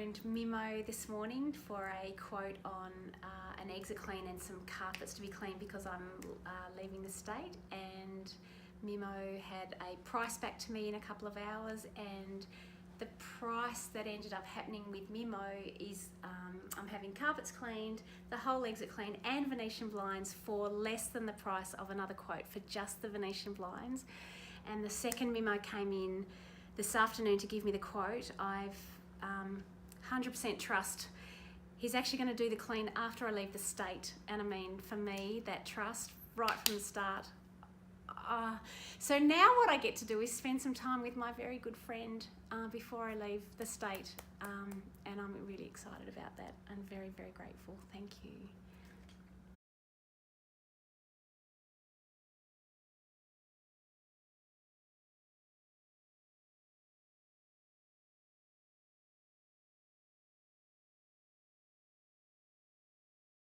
phoned Mimo this morning for a quote on an exit clean and some carpets to be cleaned because I'm leaving the state, and Mimo had a price back to me in a couple of hours, and the price that ended up happening with Mimo is I'm having carpets cleaned, the whole exit clean and Venetian blinds for less than the price of another quote for just the Venetian blinds. And the second Mimo came in this afternoon to give me the quote. I've 100% trust. He's actually going to do the clean after I leave the state, and I mean, for me, that trust right from the start. So now what I get to do is spend some time with my very good friend before I leave the state, and I'm really excited about that and very, very grateful. Thank you.